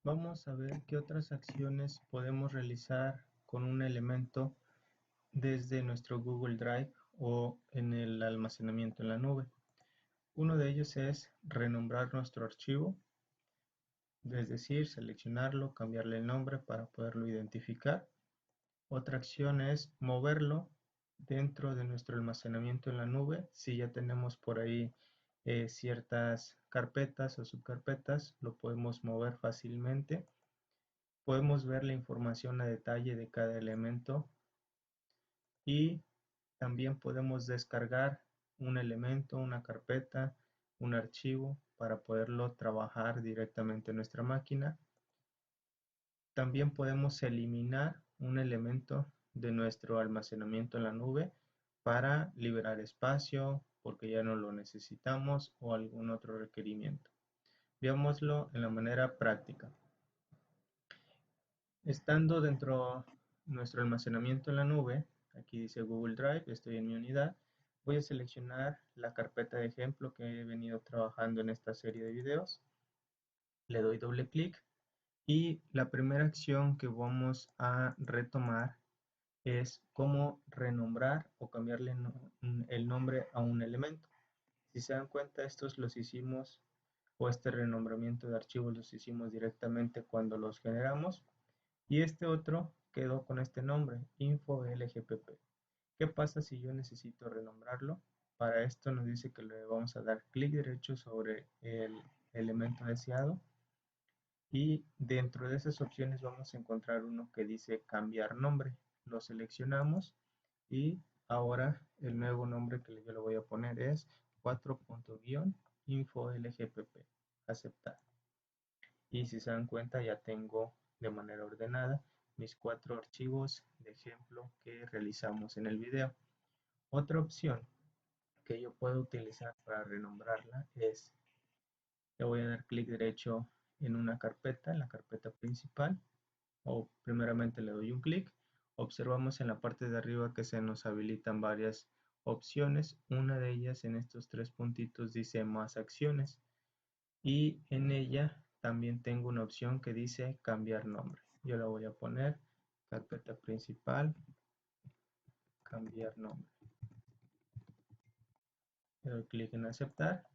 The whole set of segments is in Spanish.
Vamos a ver qué otras acciones podemos realizar con un elemento desde nuestro Google Drive o en el almacenamiento en la nube. Uno de ellos es renombrar nuestro archivo, es decir, seleccionarlo, cambiarle el nombre para poderlo identificar. Otra acción es moverlo dentro de nuestro almacenamiento en la nube. Si ya tenemos por ahí ciertas carpetas o subcarpetas, lo podemos mover fácilmente. Podemos ver la información a detalle de cada elemento y también podemos descargar un elemento, una carpeta, un archivo para poderlo trabajar directamente en nuestra máquina. También podemos eliminar un elemento de nuestro almacenamiento en la nube para liberar espacio porque ya no lo necesitamos o algún otro requerimiento. Veámoslo en la manera práctica. Estando dentro de nuestro almacenamiento en la nube, aquí dice Google Drive, estoy en mi unidad, voy a seleccionar la carpeta de ejemplo que he venido trabajando en esta serie de videos, le doy doble clic y la primera acción que vamos a retomar es cómo renombrar o cambiarle el nombre a un elemento. Si se dan cuenta, estos los hicimos, o este renombramiento de archivos los hicimos directamente cuando los generamos. Y este otro quedó con este nombre, InfoLGPP. ¿Qué pasa si yo necesito renombrarlo? Para esto nos dice que le vamos a dar clic derecho sobre el elemento deseado y dentro de esas opciones vamos a encontrar uno que dice cambiar nombre. Lo seleccionamos y ahora el nuevo nombre que yo le voy a poner es 4.-InfoLGPP. Aceptar. Y si se dan cuenta ya tengo de manera ordenada mis 4 archivos de ejemplo que realizamos en el video. Otra opción que yo puedo utilizar para renombrarla es, le voy a dar clic derecho en una carpeta, en la carpeta principal, o primeramente le doy un clic. Observamos en la parte de arriba que se nos habilitan varias opciones. Una de ellas en estos 3 puntitos dice más acciones y en ella también tengo una opción que dice cambiar nombre. Yo la voy a poner carpeta principal, cambiar nombre. Le doy clic en aceptar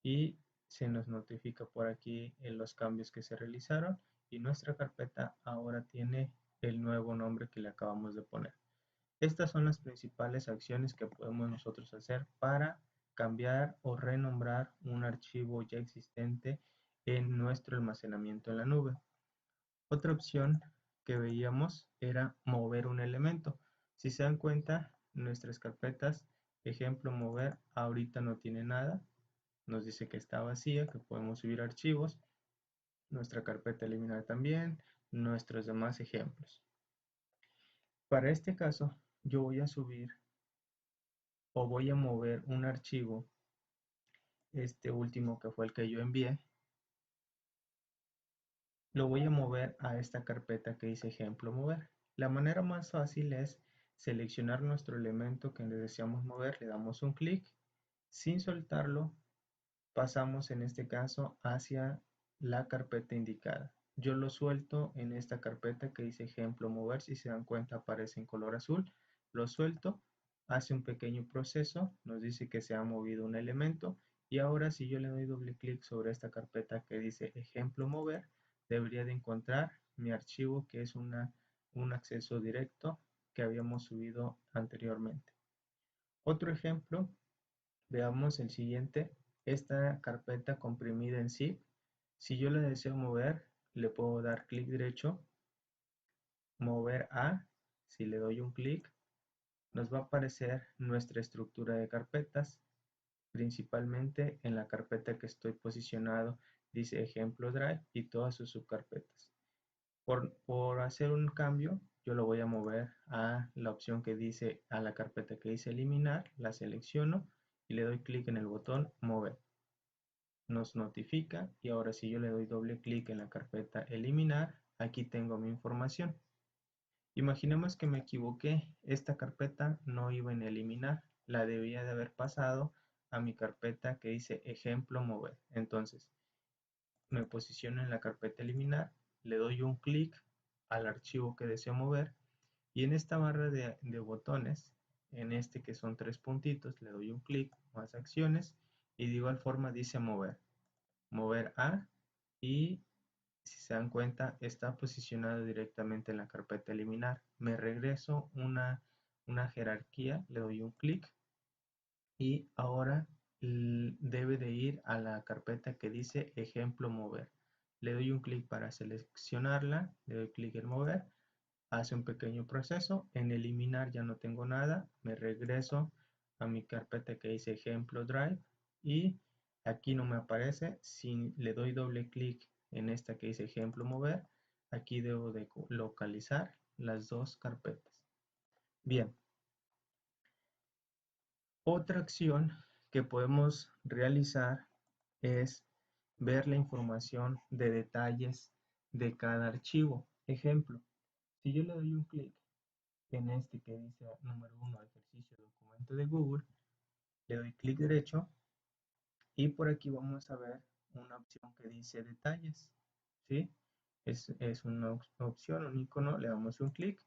y se nos notifica por aquí en los cambios que se realizaron y nuestra carpeta ahora tiene el nuevo nombre que le acabamos de poner. Estas son las principales acciones que podemos nosotros hacer para cambiar o renombrar un archivo ya existente en nuestro almacenamiento en la nube. Otra opción que veíamos era mover un elemento. Si se dan cuenta, nuestras carpetas, ejemplo, mover, ahorita no tiene nada. Nos dice que está vacía, que podemos subir archivos. Nuestra carpeta eliminar también, nuestros demás ejemplos. Para este caso, yo voy a subir o voy a mover un archivo, este último que fue el que yo envié, lo voy a mover a esta carpeta que dice ejemplo mover. La manera más fácil es seleccionar nuestro elemento que le deseamos mover, le damos un clic, sin soltarlo, pasamos en este caso hacia la carpeta indicada. Yo lo suelto en esta carpeta que dice ejemplo mover, si se dan cuenta aparece en color azul, lo suelto, hace un pequeño proceso, nos dice que se ha movido un elemento y ahora si yo le doy doble clic sobre esta carpeta que dice ejemplo mover, debería de encontrar mi archivo que es un acceso directo que habíamos subido anteriormente. Otro ejemplo, veamos el siguiente, esta carpeta comprimida en zip. Si yo la deseo mover, le puedo dar clic derecho, mover a, si le doy un clic, nos va a aparecer nuestra estructura de carpetas, principalmente en la carpeta que estoy posicionado, dice ejemplo drive y todas sus subcarpetas. Por hacer un cambio, yo lo voy a mover a la opción que dice, a la carpeta que dice eliminar, la selecciono y le doy clic en el botón mover. Nos notifica y ahora si yo le doy doble clic en la carpeta eliminar, aquí tengo mi información. Imaginemos que me equivoqué, esta carpeta no iba en eliminar, la debía de haber pasado a mi carpeta que dice ejemplo mover. Entonces, me posiciono en la carpeta eliminar le doy un clic al archivo que deseo mover y en esta barra de botones, en este que son tres puntitos, le doy un clic, más acciones y de igual forma dice mover, mover a y si se dan cuenta está posicionado directamente en la carpeta eliminar. Me regreso una jerarquía, le doy un clic y ahora debe de ir a la carpeta que dice ejemplo mover. Le doy un clic para seleccionarla, le doy clic en mover, hace un pequeño proceso, en eliminar ya no tengo nada, me regreso a mi carpeta que dice ejemplo drive y aquí no me aparece, si le doy doble clic en esta que dice ejemplo mover, aquí debo de localizar las dos carpetas. Bien, otra acción que podemos realizar es ver la información de detalles de cada archivo. Ejemplo, si yo le doy un clic en este que dice número 1, ejercicio documento de Google, le doy clic derecho y por aquí vamos a ver una opción que dice detalles, ¿sí? Es una opción, un icono, le damos un clic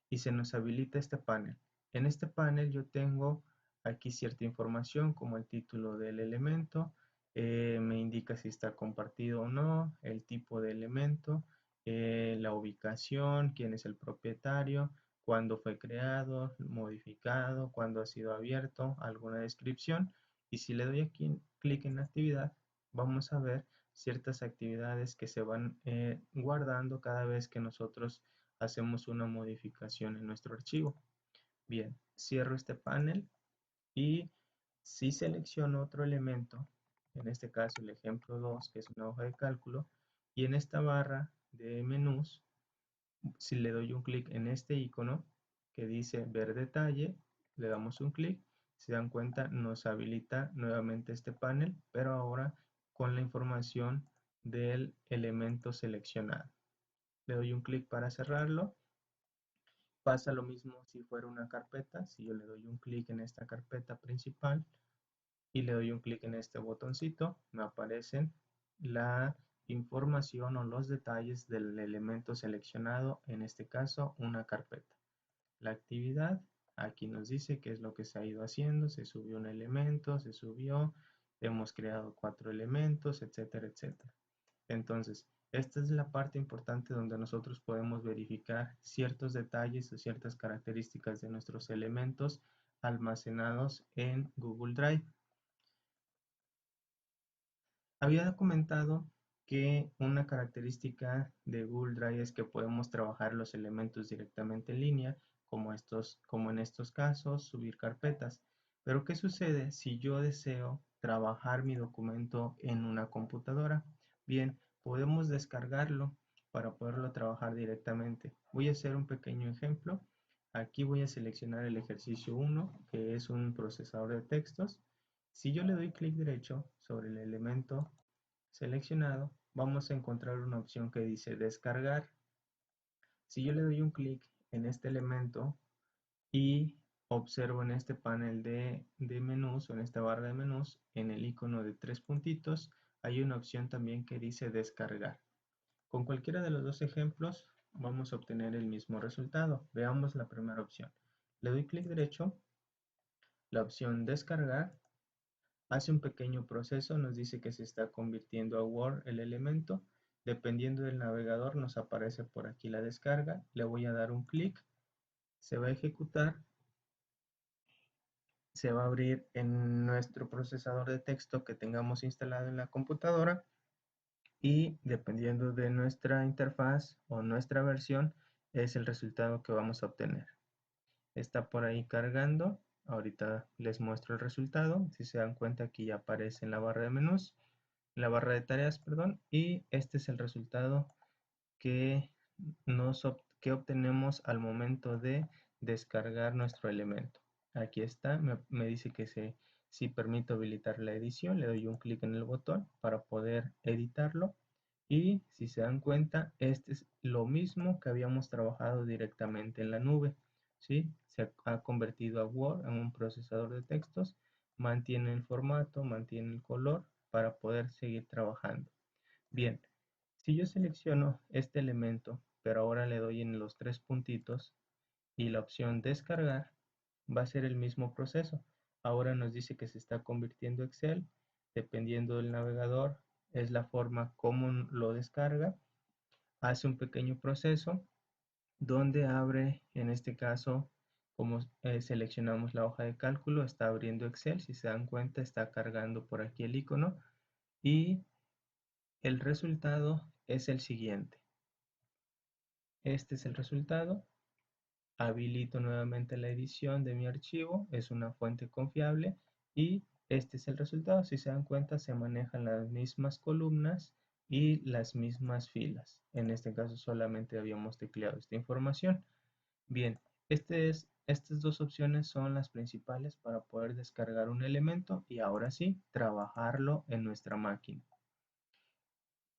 y se nos habilita este panel. En este panel yo tengo aquí cierta información como el título del elemento, me indica si está compartido o no, el tipo de elemento, la ubicación, quién es el propietario, cuándo fue creado, modificado, cuándo ha sido abierto, alguna descripción. Y si le doy aquí clic en actividad, vamos a ver ciertas actividades que se van guardando cada vez que nosotros hacemos una modificación en nuestro archivo. Bien, cierro este panel y si selecciono otro elemento, en este caso el ejemplo 2, que es una hoja de cálculo, y en esta barra de menús, si le doy un clic en este icono que dice ver detalle, le damos un clic, se dan cuenta nos habilita nuevamente este panel, pero ahora con la información del elemento seleccionado. Le doy un clic para cerrarlo. Pasa lo mismo si fuera una carpeta, si yo le doy un clic en esta carpeta principal y le doy un clic en este botoncito, me aparecen la información o los detalles del elemento seleccionado, en este caso una carpeta. La actividad, aquí nos dice qué es lo que se ha ido haciendo, se subió un elemento, se subió, hemos creado 4 elementos, etcétera, etcétera. Entonces, esta es la parte importante donde nosotros podemos verificar ciertos detalles o ciertas características de nuestros elementos almacenados en Google Drive. Había comentado que una característica de Google Drive es que podemos trabajar los elementos directamente en línea, como en estos casos, subir carpetas. Pero ¿qué sucede si yo deseo trabajar mi documento en una computadora? Bien, podemos descargarlo para poderlo trabajar directamente. Voy a hacer un pequeño ejemplo. Aquí voy a seleccionar el ejercicio 1, que es un procesador de textos. Si yo le doy clic derecho sobre el elemento seleccionado, vamos a encontrar una opción que dice descargar. Si yo le doy un clic en este elemento y observo en este panel de menús o en esta barra de menús, en el icono de tres puntitos, hay una opción también que dice descargar. Con cualquiera de los dos ejemplos vamos a obtener el mismo resultado. Veamos la primera opción. Le doy clic derecho, la opción descargar. Hace un pequeño proceso, nos dice que se está convirtiendo a Word el elemento. Dependiendo del navegador nos aparece por aquí la descarga. Le voy a dar un clic, se va a ejecutar, se va a abrir en nuestro procesador de texto que tengamos instalado en la computadora y dependiendo de nuestra interfaz o nuestra versión es el resultado que vamos a obtener. Está por ahí cargando. Ahorita les muestro el resultado. Si se dan cuenta aquí ya aparece en la barra de menús, en la barra de tareas, perdón, y este es el resultado que, que obtenemos al momento de descargar nuestro elemento. Aquí está, me dice que si permito habilitar la edición, le doy un clic en el botón para poder editarlo. Y si se dan cuenta, este es lo mismo que habíamos trabajado directamente en la nube. ¿Sí? Se ha convertido a Word en un procesador de textos, mantiene el formato, mantiene el color para poder seguir trabajando. Bien, Si yo selecciono este elemento, pero ahora le doy en los tres puntitos y la opción descargar, va a ser el mismo proceso. Ahora nos dice que se está convirtiendo Excel, dependiendo del navegador, es la forma como lo descarga, hace un pequeño proceso donde abre, en este caso, como seleccionamos la hoja de cálculo, está abriendo Excel, si se dan cuenta está cargando por aquí el icono y el resultado es el siguiente. Este es el resultado. Habilito nuevamente la edición de mi archivo, es una fuente confiable y este es el resultado. Si se dan cuenta, se manejan las mismas columnas y las mismas filas. En este caso solamente habíamos tecleado esta información. Bien, estas dos opciones son las principales para poder descargar un elemento y ahora sí, trabajarlo en nuestra máquina.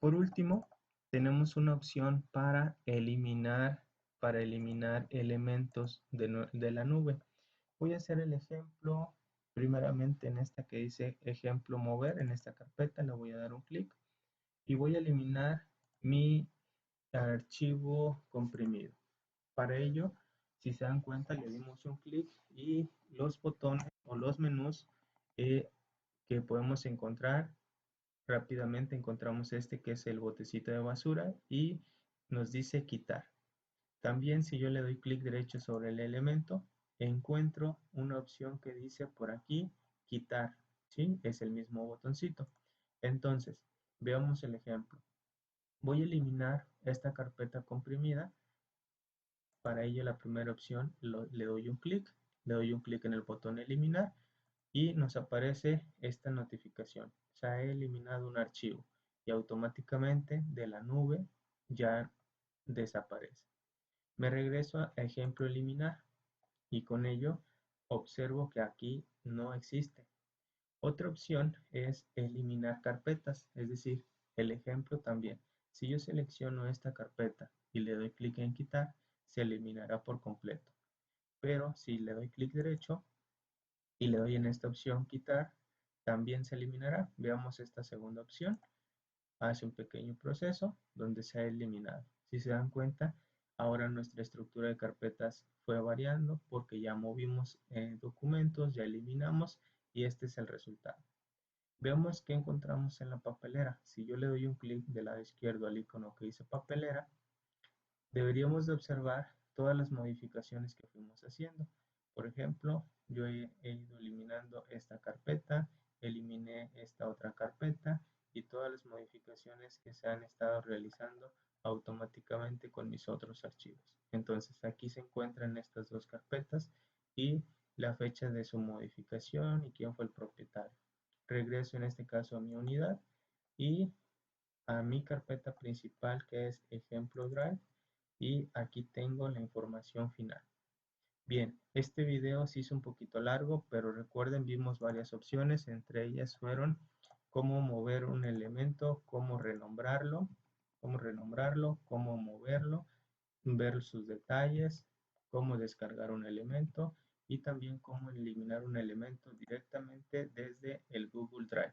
Por último, tenemos una opción para eliminar elementos de la nube. Voy a hacer el ejemplo primeramente en esta que dice ejemplo mover, en esta carpeta le voy a dar un clic y voy a eliminar mi archivo comprimido. Para ello, si se dan cuenta, le dimos un clic y los botones o los menús eh, que podemos encontrar rápidamente encontramos este que es el botecito de basura y nos dice quitar. También si yo le doy clic derecho sobre el elemento, encuentro una opción que dice por aquí quitar, ¿sí? Es el mismo botoncito. Entonces, veamos el ejemplo. Voy a eliminar esta carpeta comprimida. Para ello la primera opción le doy un clic en el botón eliminar y nos aparece esta notificación. Se ha eliminado un archivo y automáticamente de la nube ya desaparece. Me regreso a ejemplo eliminar y con ello observo que aquí no existe. Otra opción es eliminar carpetas, es decir, el ejemplo también. Si yo selecciono esta carpeta y le doy clic en quitar, se eliminará por completo. Pero si le doy clic derecho, y le doy en esta opción quitar, también se eliminará. Veamos esta segunda opción. Hace un pequeño proceso donde se ha eliminado. Si se dan cuenta, ahora nuestra estructura de carpetas fue variando porque ya movimos documentos, ya eliminamos y este es el resultado. Veamos qué encontramos en la papelera. Si yo le doy un clic del lado izquierdo al icono que dice papelera, deberíamos de observar todas las modificaciones que fuimos haciendo. Por ejemplo, yo he ido eliminando esta carpeta, eliminé esta otra carpeta y todas las modificaciones que se han estado realizando automáticamente con mis otros archivos. Entonces aquí se encuentran estas dos carpetas y la fecha de su modificación y quién fue el propietario. Regreso en este caso a mi unidad y a mi carpeta principal que es ejemplo drive y aquí tengo la información final. Bien, este video se hizo un poquito largo, pero recuerden, vimos varias opciones, entre ellas fueron cómo mover un elemento, cómo moverlo, ver sus detalles, cómo descargar un elemento y también cómo eliminar un elemento directamente desde el Google Drive.